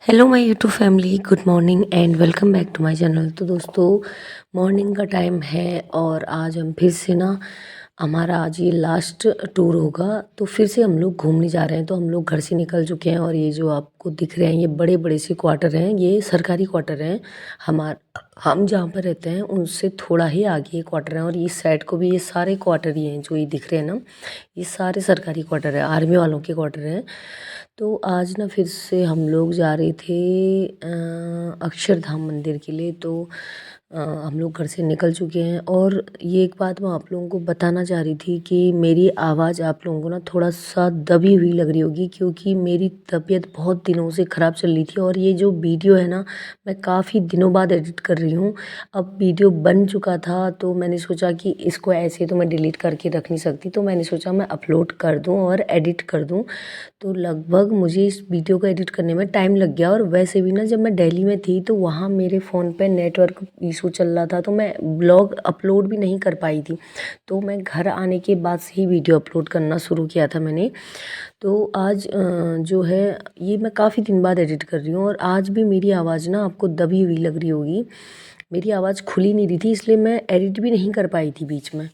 Hello my YouTube family, good morning and welcome back to my channel. तो दोस्तों, morning का time है और आज हम फिर से ना हमारा आज ये लास्ट टूर होगा। तो फिर से हम लोग घूमने जा रहे हैं। तो हम लोग घर से निकल चुके हैं और ये जो आपको दिख रहे हैं ये बड़े बड़े से क्वार्टर हैं, ये सरकारी क्वार्टर हैं। हम जहाँ पर रहते हैं उनसे थोड़ा ही आगे ये क्वार्टर हैं और इस साइड को भी ये सारे क्वार्टर ही हैं जो ये दिख रहे हैं ना, ये सारे सरकारी क्वार्टर हैं, आर्मी वालों के क्वार्टर हैं। तो आज ना फिर से हम लोग जा रहे थे अक्षरधाम मंदिर के लिए। तो हम लोग घर से निकल चुके हैं और ये एक बात मैं आप लोगों को बताना चाह रही थी कि मेरी आवाज़ आप लोगों को ना थोड़ा सा दबी हुई लग रही होगी, क्योंकि मेरी तबीयत बहुत दिनों से ख़राब चल रही थी और ये जो वीडियो है ना, मैं काफ़ी दिनों बाद एडिट कर रही हूँ। अब वीडियो बन चुका था तो मैंने सोचा कि इसको ऐसे तो मैं डिलीट करके रख नहीं सकती, तो मैंने सोचा मैं अपलोड कर दूँ और एडिट कर दूँ। तो लगभग मुझे इस वीडियो को एडिट करने में टाइम लग गया। और वैसे भी ना, जब मैं दिल्ली में थी तो वहाँ मेरे फ़ोन पे नेटवर्क इशू चल रहा था, तो मैं ब्लॉग अपलोड भी नहीं कर पाई थी। तो मैं घर आने के बाद से ही वीडियो अपलोड करना शुरू किया था मैंने। तो आज जो है ये मैं काफ़ी दिन बाद एडिट कर रही हूँ और आज भी मेरी आवाज़ ना आपको दबी हुई लग रही होगी। मेरी आवाज़ खुली नहीं रही थी, इसलिए मैं एडिट भी नहीं कर पाई थी बीच में।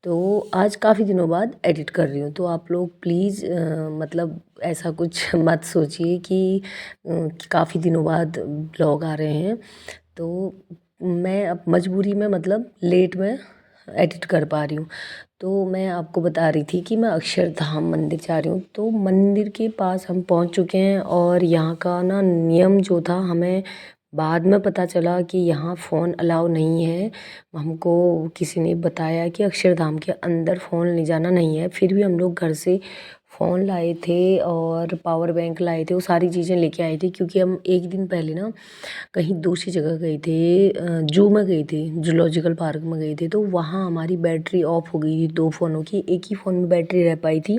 तो आज काफ़ी दिनों बाद एडिट कर रही हूँ। तो आप लोग प्लीज़ मतलब ऐसा कुछ मत सोचिए कि काफ़ी दिनों बाद ब्लॉग आ रहे हैं। तो मैं अब मजबूरी में मतलब लेट में एडिट कर पा रही हूँ। तो मैं आपको बता रही थी कि मैं अक्षरधाम मंदिर जा रही हूँ। तो मंदिर के पास हम पहुँच चुके हैं और यहाँ का ना नियम जो था, हमें बाद में पता चला कि यहाँ फ़ोन अलाउ नहीं है। हमको किसी ने बताया कि अक्षरधाम के अंदर फ़ोन ले जाना नहीं है। फिर भी हम लोग घर से फ़ोन लाए थे और पावर बैंक लाए थे, वो सारी चीज़ें लेके आए थे, क्योंकि हम एक दिन पहले ना कहीं दूसरी जगह गए थे, जू में गए थे, जूलॉजिकल पार्क में गए थे। तो वहाँ हमारी बैटरी ऑफ हो गई थी, दो फ़ोनों की, एक ही फ़ोन में बैटरी रह पाई थी।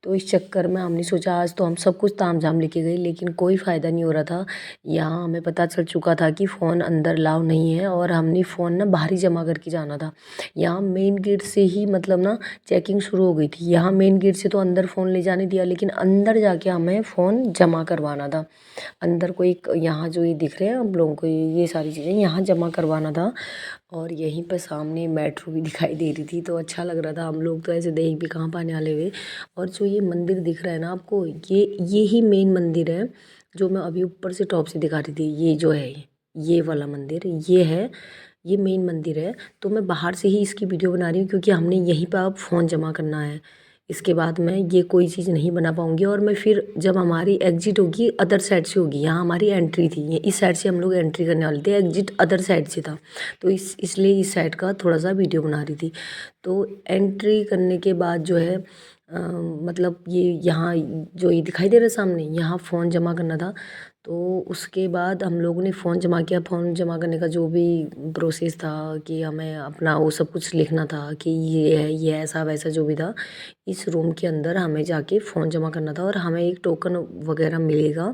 तो इस चक्कर में हमने सोचा आज तो हम सब कुछ तामझाम लेके गए, लेकिन कोई फ़ायदा नहीं हो रहा था। यहाँ हमें पता चल चुका था कि फ़ोन अंदर अलाउ नहीं है और हमने फ़ोन ना बाहर ही जमा करके जाना था। यहाँ मेन गेट से ही मतलब ना चेकिंग शुरू हो गई थी। यहाँ मेन गेट से तो अंदर फ़ोन ले जाने दिया, लेकिन अंदर जाके हमें फ़ोन जमा करवाना था। अंदर कोई यहाँ जो ये दिख रहे हैं हम लोगों को, ये सारी चीज़ें यहाँ जमा करवाना था। और यहीं पर सामने मेट्रो भी दिखाई दे रही थी, तो अच्छा लग रहा था। हम लोग तो ऐसे देख भी कहाँ पाने वाले हुए। और जो ये मंदिर दिख रहा है ना आपको, ये ही मेन मंदिर है जो मैं अभी ऊपर से टॉप से दिखा रही थी। ये जो है ये वाला मंदिर ये है, ये मेन मंदिर है। तो मैं बाहर से ही इसकी वीडियो बना रही हूँ, क्योंकि हमने यहीं पर अब फ़ोन जमा करना है। इसके बाद मैं ये कोई चीज़ नहीं बना पाऊँगी और मैं फिर जब हमारी एग्जिट होगी अदर साइड से होगी। यहाँ हमारी एंट्री थी, ये इस साइड से हम लोग एंट्री करने वाले थे, एग्जिट अदर साइड से था। तो इसलिए इस साइड का थोड़ा सा वीडियो बना रही थी। तो एंट्री करने के बाद जो है मतलब ये यहाँ जो ये दिखाई दे रहा है सामने, यहाँ फ़ोन जमा करना था। तो उसके बाद हम लोगों ने फ़ोन जमा किया। फ़ोन जमा करने का जो भी प्रोसेस था कि हमें अपना वो सब कुछ लिखना था कि ये है, ये ऐसा वैसा जो भी था। इस रूम के अंदर हमें जाके फ़ोन जमा करना था और हमें एक टोकन वगैरह मिलेगा।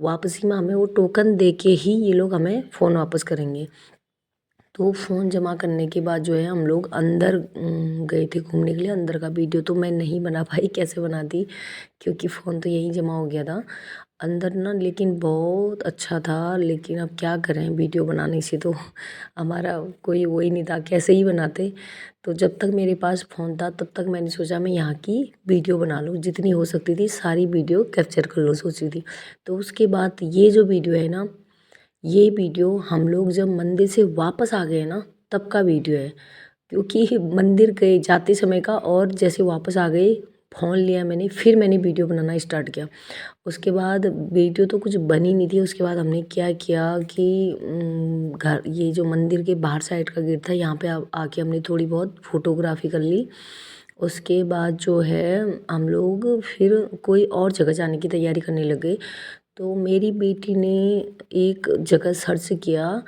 वापसी में हमें वो टोकन दे के ही ये लोग हमें फ़ोन वापस करेंगे। तो फ़ोन जमा करने के बाद जो है हम लोग अंदर गए थे घूमने के लिए। अंदर का वीडियो तो मैं नहीं बना पाई, कैसे बनाती, क्योंकि फ़ोन तो यहीं जमा हो गया था अंदर ना। लेकिन बहुत अच्छा था, लेकिन अब क्या करें, वीडियो बनाने से तो हमारा कोई वो ही नहीं था, कैसे ही बनाते। तो जब तक मेरे पास फ़ोन था तब तक मैंने सोचा मैं यहाँ की वीडियो बना लूँ, जितनी हो सकती थी सारी वीडियो कैप्चर कर लूँ सोच रही थी। तो उसके बाद ये जो वीडियो है ना, ये वीडियो हम लोग जब मंदिर से वापस आ गए ना तब का वीडियो है। क्योंकि मंदिर गए जाते समय का, और जैसे वापस आ गए फ़ोन लिया मैंने, फिर मैंने वीडियो बनाना स्टार्ट किया। उसके बाद वीडियो तो कुछ बनी नहीं थी। उसके बाद हमने क्या किया कि घर, ये जो मंदिर के बाहर साइड का गेट था, यहाँ पे आके हमने थोड़ी बहुत फ़ोटोग्राफी कर ली। उसके बाद जो है हम लोग फिर कोई और जगह जाने की तैयारी करने लगे। तो मेरी बेटी ने एक जगह सर्च किया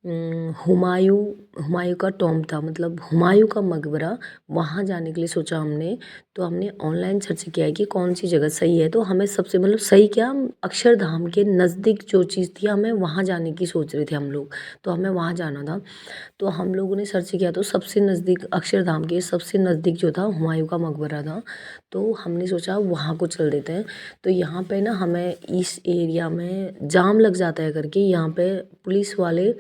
हुमायूं हुमायूं का टॉम्ब था, मतलब हुमायूं का मकबरा। वहाँ जाने के लिए सोचा हमने। तो हमने ऑनलाइन सर्च किया है कि कौन सी जगह सही है। तो हमें सबसे मतलब सही क्या, अक्षरधाम के नज़दीक जो चीज़ थी हमें वहाँ जाने की सोच रहे थे हम लोग। तो हमें वहाँ जाना था। तो हम लोगों ने सर्च किया तो सबसे नज़दीक अक्षरधाम के सबसे नज़दीक जो था हुमायूं का मकबरा था। तो हमने सोचा वहाँ को चल देते हैं। तो यहाँ पे ना हमें इस एरिया में जाम लग जाता है करके यहाँ पे पुलिस वाले,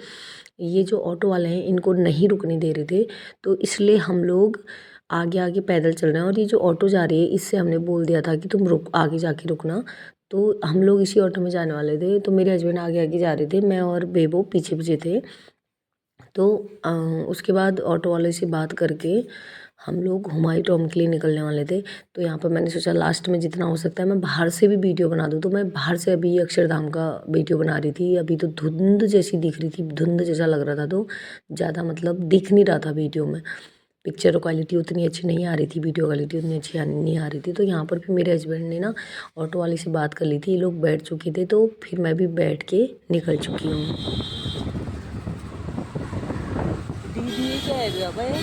ये जो ऑटो वाले हैं, इनको नहीं रुकने दे रहे थे। तो इसलिए हम लोग आगे आगे पैदल चल रहे हैं। और ये जो ऑटो जा रही है इससे हमने बोल दिया था कि तुम रुक, आगे जाके रुकना। तो हम लोग इसी ऑटो में जाने वाले थे। तो मेरे हस्बैंड आगे आगे जा रहे थे, मैं और बेबो पीछे पीछे थे। तो उसके बाद ऑटो वाले से बात करके हम लोग हुमायूं टॉम्ब के लिए निकलने वाले थे। तो यहाँ पर मैंने सोचा लास्ट में जितना हो सकता है मैं बाहर से भी वीडियो बना दूँ। तो मैं बाहर से अभी अक्षरधाम का वीडियो बना रही थी। अभी तो धुंध जैसी दिख रही थी, धुंध जैसा लग रहा था। तो ज़्यादा मतलब दिख नहीं रहा था वीडियो में। पिक्चर क्वालिटी उतनी अच्छी नहीं आ रही थी, वीडियो क्वालिटी उतनी अच्छी नहीं आ रही थी। तो यहाँ पर भी मेरे हस्बैंड ने ना ऑटो वाले से बात कर ली थी, ये लोग बैठ चुके थे। तो फिर मैं भी बैठ के निकल चुकी हूँ। दीदी क्या है भाई?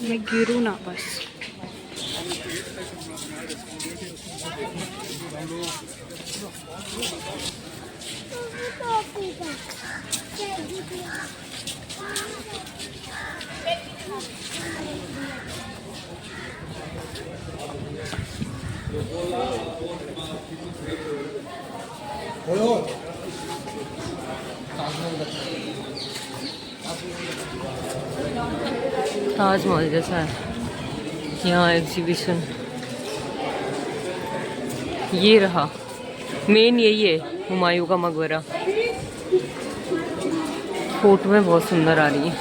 मैं गिरूँ ना बस। ताजमहल जैसा है यहाँ एग्जीबिशन। ये रहा मेन, यही है हुमायूं का मकबरा। फोटो में बहुत सुंदर आ रही है।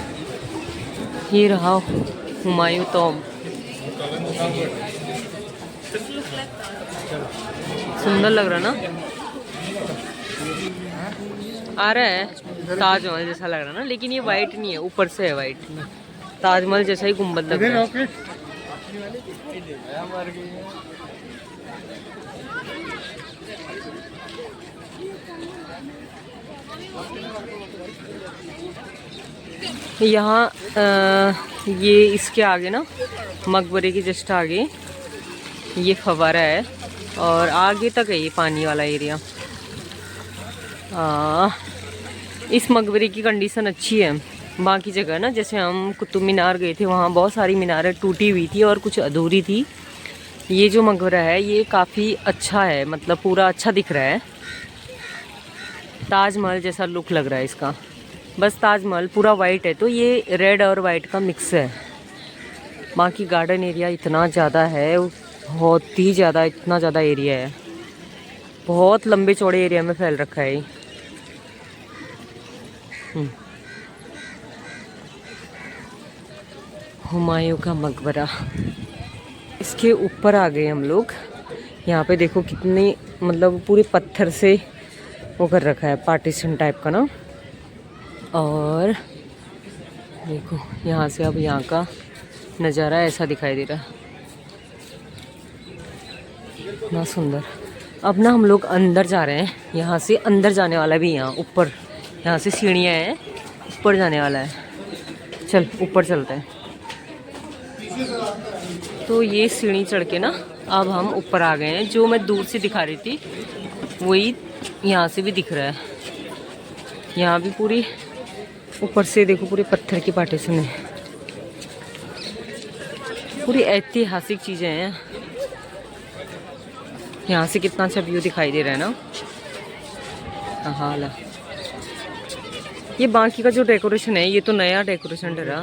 ये रहा हुमायूं टॉम्ब। सुंदर लग रहा ना, आ रहा है ताजमहल जैसा लग रहा ना। लेकिन ये वाइट नहीं है, ऊपर से है वाइट। ताजमहल जैसा ही गुंबद लग रहा है। यहाँ ये इसके आगे ना, मकबरे के जस्ट आगे ये फव्वारा है और आगे तक है ये पानी वाला एरिया। इस मकबरे की कंडीशन अच्छी है। बाकी जगह ना, जैसे हम कुतुब मीनार गए थे, वहाँ बहुत सारी मीनारें टूटी हुई थी और कुछ अधूरी थी। ये जो मकबरा है ये काफ़ी अच्छा है, मतलब पूरा अच्छा दिख रहा है। ताजमहल जैसा लुक लग रहा है इसका। बस ताजमहल पूरा वाइट है तो ये रेड और वाइट का मिक्स है। बाकी गार्डन एरिया इतना ज़्यादा है, बहुत ही ज़्यादा, इतना ज़्यादा एरिया है। बहुत लंबे चौड़े एरिया में फैल रखा है ये। हुमायूं का मकबरा, इसके ऊपर आ गए हम लोग। यहाँ पे देखो कितने, मतलब पूरे पत्थर से वो कर रखा है, पार्टीशन टाइप का ना। और देखो यहाँ से अब यहाँ का नज़ारा ऐसा दिखाई दे रहा है, इतना सुंदर। अब ना हम लोग अंदर जा रहे हैं। यहाँ से अंदर जाने वाला भी, यहाँ ऊपर, यहाँ से सीढ़ियाँ हैं, ऊपर जाने वाला है। चल ऊपर चलते हैं। तो ये सीढ़ी चढ़ के ना अब हम ऊपर आ गए हैं। जो मैं दूर से दिखा रही थी वही यहाँ से भी दिख रहा है। यहाँ भी पूरी ऊपर से देखो पूरे पत्थर की पार्टीशन है, पूरी ऐतिहासिक चीज़ें हैं। यहाँ से कितना अच्छा व्यू दिखाई दे रहा है ना। हाँ, ये बाकी का जो डेकोरेशन है ये तो नया डेकोरेशन है रहा।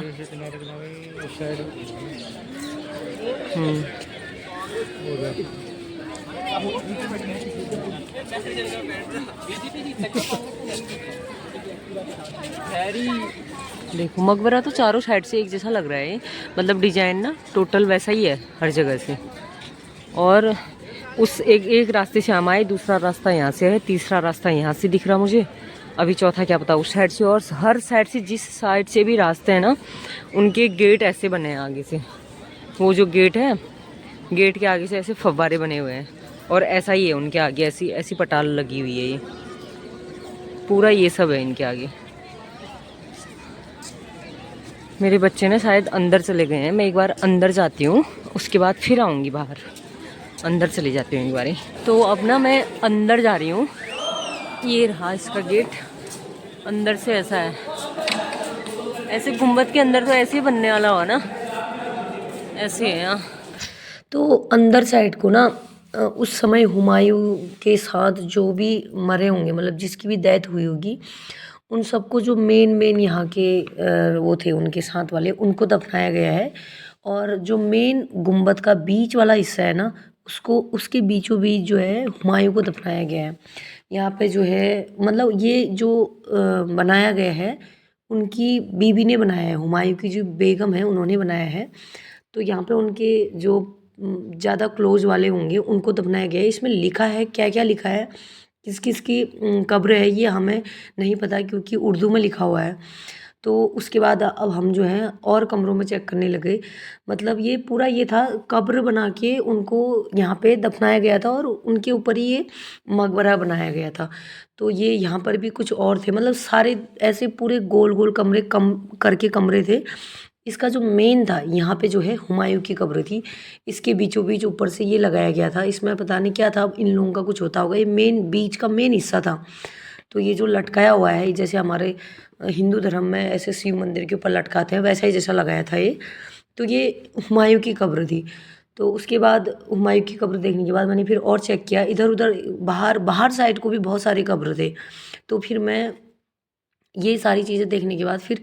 देखो मकबरा तो चारों साइड से एक जैसा लग रहा है, मतलब डिजाइन ना टोटल वैसा ही है हर जगह से। और उस एक रास्ते से हम आए, दूसरा रास्ता यहाँ से है, तीसरा रास्ता यहाँ से दिख रहा मुझे, अभी चौथा क्या पता उस साइड से। और हर साइड से जिस साइड से भी रास्ते हैं ना उनके गेट ऐसे बने हैं आगे से। वो जो गेट है, गेट के आगे से ऐसे फव्वारे बने हुए हैं और ऐसा ही है उनके आगे, ऐसी ऐसी पटाल लगी हुई है। ये पूरा ये सब है इनके आगे। मेरे बच्चे ना शायद अंदर चले गए हैं, मैं एक बार अंदर जाती हूँ उसके बाद फिर आऊँगी बाहर। अंदर चली जाती हूँ एक बार। तो अब ना मैं अंदर जा रही हूँ, ये रहा इसका गेट। अंदर से ऐसा है, ऐसे गुम्बद के अंदर तो ऐसे ही बनने वाला हो ना, ऐसे है यहाँ। तो अंदर साइड को ना उस समय हुमायूं के साथ जो भी मरे होंगे, मतलब जिसकी भी डेथ हुई होगी, उन सबको जो मेन यहाँ के वो थे उनके साथ वाले, उनको दफनाया गया है। और जो मेन गुम्बद का बीच वाला हिस्सा है ना, उसको उसके बीचों बीच जो है हुमायूं को दफनाया गया है। यहाँ पे जो है मतलब ये जो बनाया गया है उनकी बीवी ने बनाया है, हुमायूं की जो बेगम है उन्होंने बनाया है। तो यहाँ पे उनके जो ज़्यादा क्लोज वाले होंगे उनको दफनाया गया है। इसमें लिखा है, क्या क्या लिखा है, किस किस की कब्र है, ये हमें नहीं पता क्योंकि उर्दू में लिखा हुआ है। तो उसके बाद अब हम जो है और कमरों में चेक करने लगे। मतलब ये पूरा ये था, कब्र बना के उनको यहाँ पे दफनाया गया था और उनके ऊपर ही ये मकबरा बनाया गया था। तो ये यहाँ पर भी कुछ और थे, मतलब सारे ऐसे पूरे गोल गोल कमरे कम करके कमरे थे। इसका जो मेन था यहाँ पे जो है हुमायूं की कब्र थी, इसके बीचों बीच ऊपर से ये लगाया गया था। इसमें पता नहीं क्या था, अब इन लोगों का कुछ होता होगा। ये मेन बीच का मेन हिस्सा था। तो ये जो लटकाया हुआ है, जैसे हमारे हिंदू धर्म में ऐसे शिव मंदिर के ऊपर लटकाते हैं, वैसा ही जैसा लगाया था ये। तो ये हुमायूं की कब्र थी। तो उसके बाद हुमायूं की कब्र देखने के बाद मैंने फिर और चेक किया, इधर उधर बाहर बाहर साइड को भी बहुत सारे कब्र थे। तो फिर मैं ये सारी चीज़ें देखने के बाद फिर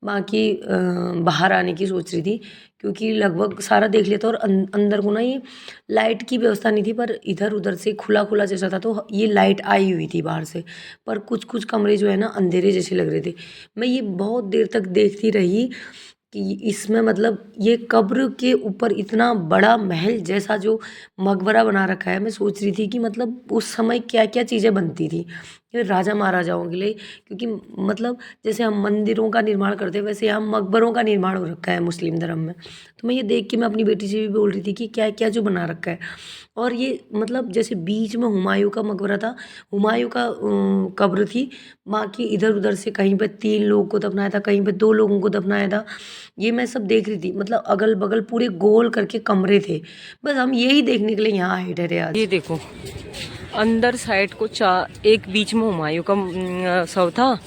बाकी बाहर आने की सोच रही थी, क्योंकि लगभग सारा देख लिया था। और अंदर को ना ये लाइट की व्यवस्था नहीं थी, पर इधर उधर से खुला खुला जैसा था, तो ये लाइट आई हुई थी बाहर से। पर कुछ कुछ कमरे जो है ना अंधेरे जैसे लग रहे थे। मैं ये बहुत देर तक देखती रही कि इसमें मतलब ये कब्र के ऊपर इतना बड़ा महल जैसा जो मकबरा बना रखा है। मैं सोच रही थी कि मतलब उस समय क्या क्या चीज़ें बनती थी ये राजा महाराजाओं के लिए, क्योंकि मतलब जैसे हम मंदिरों का निर्माण करते हैं वैसे हम मकबरों का निर्माण हो रखा है मुस्लिम धर्म में। तो मैं ये देख के मैं अपनी बेटी से भी बोल रही थी कि क्या क्या जो बना रखा है। और ये मतलब जैसे बीच में हुमायूं का मकबरा था, हुमायूं का कब्र थी, बाकी इधर उधर से कहीं पे 3 लोगों को दफनाया था, कहीं पे 2 लोगों को दफनाया था। ये मैं सब देख रही थी, मतलब अगल बगल पूरे गोल करके कमरे थे। बस हम यही देखने के लिए यहाँ आए ठहरे आज। ये देखो अंदर साइड को एक बीच में हुमायूं का शव था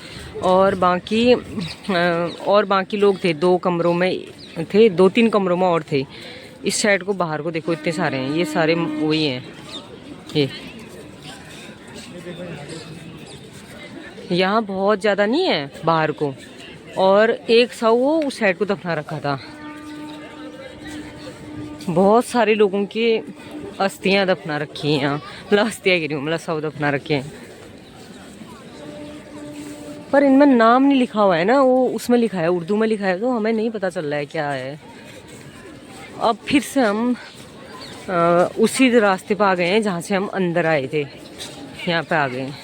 और बाकी लोग थे, 2 कमरों में थे, 2-3 कमरों में और थे। इस साइड को बाहर को देखो इतने सारे हैं, ये सारे वही हैं। ये यहाँ बहुत ज़्यादा नहीं है बाहर को, और एक शव वो उस साइड को दफना रखा था। बहुत सारे लोगों की अस्थियाँ दफना रखी हैं यहाँ, मतलब अस्थियाँ गिरी, मतलब शव दफना रखे हैं। पर इनमें नाम नहीं लिखा हुआ है ना, वो उसमें लिखा है, उर्दू में लिखा है, तो हमें नहीं पता चल रहा है क्या है। अब फिर से हम उसी रास्ते पर आ गए हैं जहाँ से हम अंदर आए थे, यहाँ पे आ गए हैं।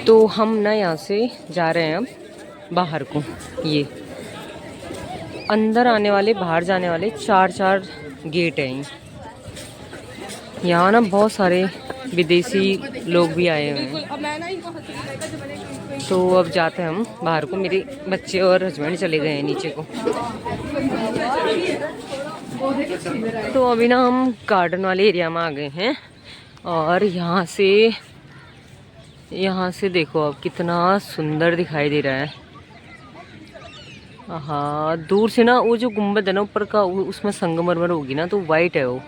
तो हम ना यहाँ से जा रहे हैं अब बाहर को। ये अंदर आने वाले बाहर जाने वाले 4 गेट हैं। यहाँ ना बहुत सारे विदेशी लोग भी आए हुए हैं। तो अब जाते हैं हम बाहर को, मेरे बच्चे और हस्बैंड चले गए हैं नीचे को। तो अभी ना हम गार्डन वाले एरिया में आ गए हैं और यहाँ से देखो अब कितना सुंदर दिखाई दे रहा है। हाँ दूर से ना वो जो गुम्बद है ना ऊपर का, उसमें संगमरमर होगी ना तो वाइट है वो,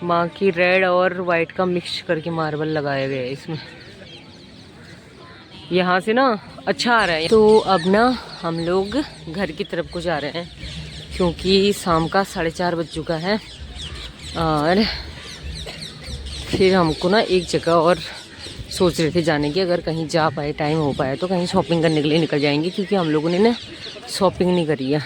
बाकी रेड और वाइट का मिक्स करके मार्बल लगाया गया है इसमें। यहाँ से ना अच्छा आ रहा है। तो अब ना हम लोग घर की तरफ को जा रहे हैं क्योंकि शाम का 4:30 बज चुका है और फिर हमको ना एक जगह और सोच रहे थे जाने की, अगर कहीं जा पाए, टाइम हो पाए तो कहीं शॉपिंग करने के लिए निकल जाएंगे क्योंकि हम लोगों ने ना शॉपिंग नहीं करी है।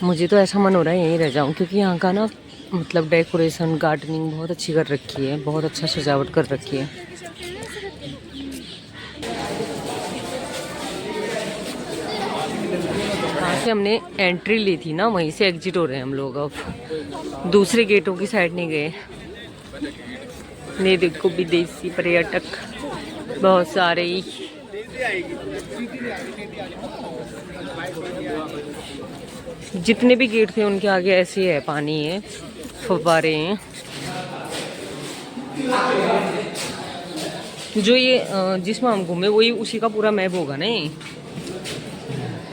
मुझे तो ऐसा मन हो रहा है यहीं रह जाऊं क्योंकि यहाँ का ना मतलब डेकोरेशन, गार्डनिंग बहुत अच्छी कर रखी है, बहुत अच्छा सजावट कर रखी है। यहाँ से हमने एंट्री ली थी ना, वहीं से एग्जिट हो रहे हैं हम लोग। अब दूसरे गेटों की साइड नहीं गए। ये देखो विदेशी पर्यटक बहुत सारे। जितने भी गेट थे उनके आगे ऐसे है, पानी है, फव्वारे हैं। जो ये जिसमें हम घूमे वही उसी का पूरा मैप होगा ना ये।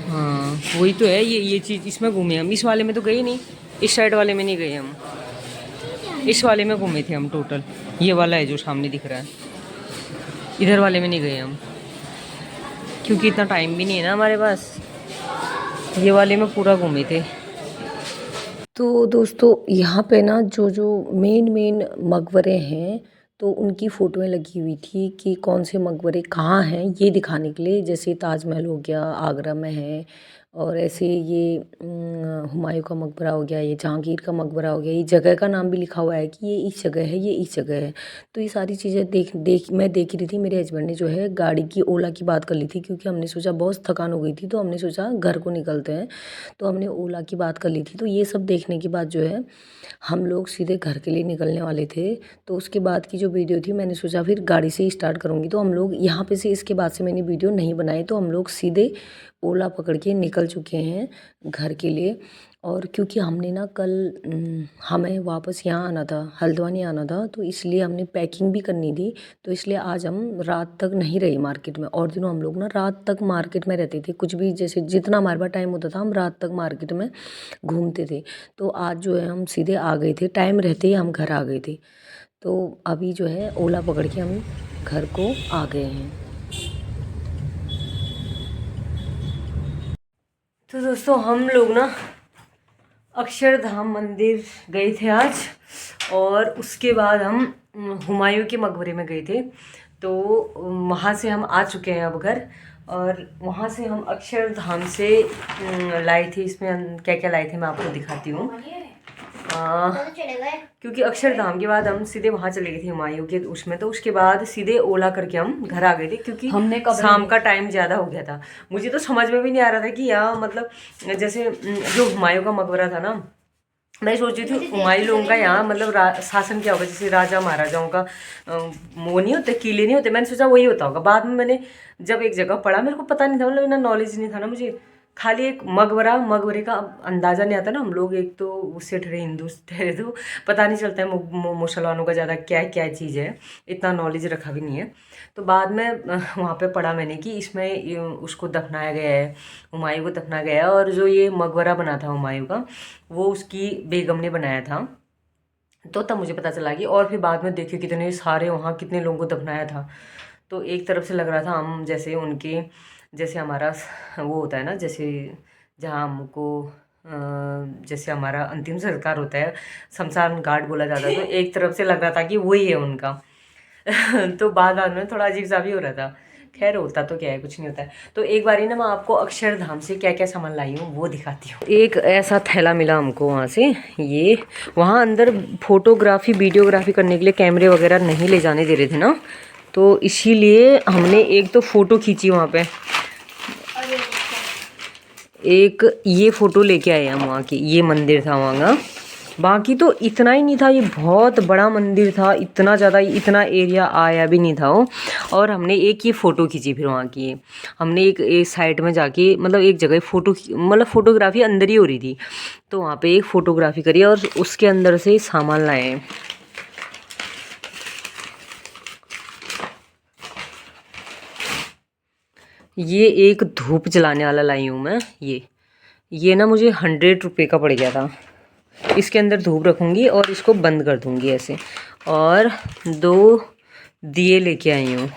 हाँ वही तो है, ये चीज़ इसमें घूमे हम। इस वाले में तो गए नहीं, इस साइड वाले में नहीं गए हम, इस वाले में घूमे थे हम टोटल। ये वाला है जो सामने दिख रहा है, इधर वाले में नहीं गए हम क्योंकि इतना टाइम भी नहीं है ना हमारे पास। ये वाले में पूरा घूमे थे। तो दोस्तों यहाँ पे ना जो मेन मकबरे हैं तो उनकी फ़ोटोएं लगी हुई थी कि कौन से मकबरे कहाँ हैं ये दिखाने के लिए। जैसे ताजमहल हो गया, आगरा में है, और ऐसे ये हुमायूं का मकबरा हो गया, ये जहांगीर का मकबरा हो गया। ये जगह का नाम भी लिखा हुआ है कि ये इस जगह है, ये इस जगह है। तो ये सारी चीज़ें मैं देख रही थी। मेरे हस्बैंड ने जो है गाड़ी की ओला की बात कर ली थी क्योंकि हमने सोचा बहुत थकान हो गई थी, तो हमने सोचा घर को निकलते हैं, तो हमने ओला की बात कर ली थी। तो ये सब देखने के बाद जो है हम लोग सीधे घर के लिए निकलने वाले थे। तो उसके बाद की जो वीडियो थी मैंने सोचा फिर गाड़ी से ही स्टार्ट करूँगी। तो हम लोग यहाँ पे से इसके बाद से मैंने वीडियो नहीं बनाई। तो हम लोग सीधे ओला पकड़ के निकल चुके हैं घर के लिए। और क्योंकि हमने ना कल हमें वापस यहाँ आना था, हल्द्वानी आना था, तो इसलिए हमने पैकिंग भी करनी थी। तो इसलिए आज हम रात तक नहीं रहे मार्केट में। और दिनों हम लोग ना रात तक मार्केट में रहते थे, कुछ भी जैसे जितना हमारे पास टाइम होता था हम रात तक मार्केट में घूमते थे। तो आज जो है हम सीधे आ गए थे, टाइम रहते ही हम घर आ गए थे। तो अभी जो है ओला पकड़ के हम घर को आ गए हैं। तो दोस्तों हम लोग ना अक्षरधाम मंदिर गए थे आज, और उसके बाद हम हुमायूं के मकबरे में गए थे। तो वहाँ से हम आ चुके हैं अब घर, और वहाँ से हम अक्षरधाम से लाए थे। इसमें क्या क्या लाए थे मैं आपको दिखाती हूँ। क्योंकि अक्षरधाम के बाद हम सीधे वहाँ चले गए थे हुमायूं के उसमें, तो उसके बाद सीधे ओला करके हम घर आ गए थे क्योंकि हमने शाम का टाइम ज़्यादा हो गया था। मुझे तो समझ में भी नहीं आ रहा था कि यहाँ मतलब जैसे जो हुमायूं का मकबरा था ना, मैं सोच रही थी हुमायूं लोगों का यहाँ मतलब शासन क्या होगा, जैसे राजा महाराजाओं का वो नहीं होते, किले नहीं होते, मैंने सोचा वही होता होगा। बाद में मैंने जब एक जगह पढ़ा, मेरे को पता नहीं था, मतलब इतना नॉलेज नहीं था ना मुझे। खाली एक मकबरे का अंदाज़ा नहीं आता ना, हम लोग एक तो उससे ठहरे हिंदू ठहरे, तो पता नहीं चलता है मुसलमानों का ज़्यादा क्या क्या चीज़ है, इतना नॉलेज रखा भी नहीं है। तो बाद में वहाँ पे पढ़ा मैंने कि इसमें उसको दफनाया गया है, हुमायूं को दफनाया गया है, और जो ये मकबरा बना था हुमायूं का वो उसकी बेगम ने बनाया था। तो तब मुझे पता चला कि, और फिर बाद में देखिए कितने सारे वहाँ कितने लोगों को दफनाया था। तो एक तरफ से लग रहा था हम जैसे उनके, जैसे हमारा वो होता है ना, जैसे जहाँ हमको जैसे हमारा अंतिम संस्कार होता है, शमशान घाट बोला जाता है, तो एक तरफ से लग रहा था कि वही है उनका। तो बाद में थोड़ा अजीब सा भी हो रहा था। खैर होता तो क्या है, कुछ नहीं होता है। तो एक बारी ना मैं आपको अक्षरधाम से क्या क्या सामान लाई हूँ वो दिखाती हूँ। एक ऐसा थैला मिला हमको वहाँ से। ये वहाँ अंदर फोटोग्राफी वीडियोग्राफी करने के लिए कैमरे वगैरह नहीं ले जाने दे रहे थे ना, तो इसीलिए हमने एक तो फ़ोटो खींची वहाँ पे, एक ये फ़ोटो लेके आए हम वहाँ की। ये मंदिर था वहाँ का, बाकी तो इतना ही नहीं था, ये बहुत बड़ा मंदिर था, इतना ज़्यादा इतना एरिया आया भी नहीं था वो। और हमने एक ये फ़ोटो खींची, फिर वहाँ की हमने एक साइड में जाके मतलब एक जगह मतलब फ़ोटोग्राफी अंदर ही हो रही थी, तो वहाँ पे एक फ़ोटोग्राफी करी और उसके अंदर से सामान लाए। ये एक धूप जलाने वाला लाई हूँ मैं। ये ना मुझे 100 रुपये का पड़ गया था। इसके अंदर धूप रखूँगी और इसको बंद कर दूँगी ऐसे। और 2 दिए लेके आई हूँ।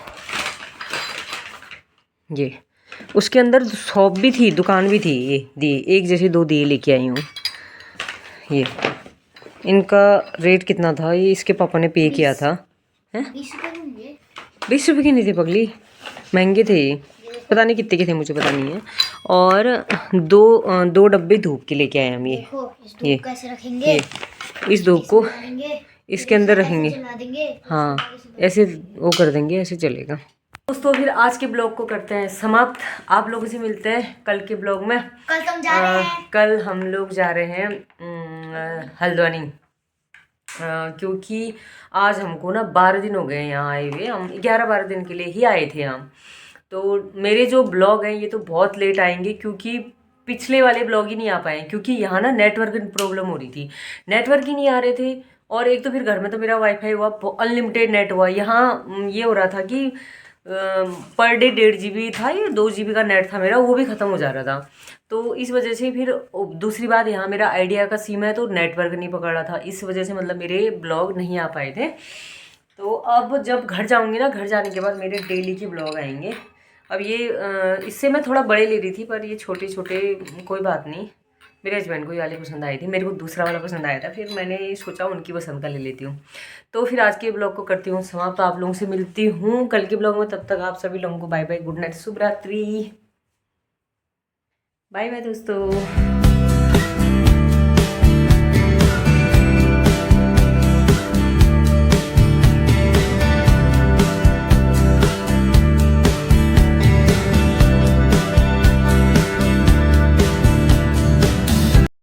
ये उसके अंदर शॉप भी थी, दुकान भी थी। ये दिए एक जैसे 2 दिए लेके आई हूँ। ये इनका रेट कितना था, ये इसके पापा ने पे किया था। हैं 20 रुपये के नहीं थे पगली, महंगे थे ये, पता नहीं कितने के थे, मुझे पता नहीं है। और दो डब्बे धूप के लेके आए हम। ये कैसे रखेंगे? ये इस धूप को इसके अंदर रखेंगे। हाँ ऐसे वो कर देंगे, ऐसे चलेगा। दोस्तों फिर आज के ब्लॉग को करते हैं समाप्त। आप लोगों से मिलते हैं कल के ब्लॉग में। कल तुम जा रहे हैं? कल हम लोग जा रहे हैं हल्द्वानी, क्योंकि आज हमको ना 12 दिन हो गए यहाँ आए हुए। हम 11-12 दिन के लिए ही आए थे हम। तो मेरे जो ब्लॉग हैं ये तो बहुत लेट आएंगे, क्योंकि पिछले वाले ब्लॉग ही नहीं आ पाए, क्योंकि यहाँ ना नेटवर्क प्रॉब्लम हो रही थी, नेटवर्क ही नहीं आ रहे थे। और एक तो फिर घर में तो मेरा वाईफाई हुआ, अनलिमिटेड नेट हुआ। यहाँ ये हो रहा था कि पर डे 1.5 GB था, ये 2 GB का नेट था मेरा, वो भी ख़त्म हो जा रहा था। तो इस वजह से फिर दूसरी बात, यहाँ मेरा आइडिया का सिम है तो नेटवर्क नहीं पकड़ रहा था, इस वजह से मतलब मेरे ब्लॉग नहीं आ पाए थे। तो अब जब घर जाऊँगी ना, घर जाने के बाद मेरे डेली के ब्लॉग आएंगे। अब ये इससे मैं थोड़ा बड़े ले रही थी, पर ये छोटे छोटे कोई बात नहीं। मेरे हस्बैंड को ये वाली पसंद आई थी, मेरे को दूसरा वाला पसंद आया था, फिर मैंने सोचा उनकी पसंद का ले लेती हूँ। तो फिर आज के ब्लॉग को करती हूँ समाप्त। आप लोगों से मिलती हूँ कल के ब्लॉग में, तब तक आप सभी लोगों को बाय बाय, गुड नाइट, शुभ रात्रि, बाय बाय दोस्तों।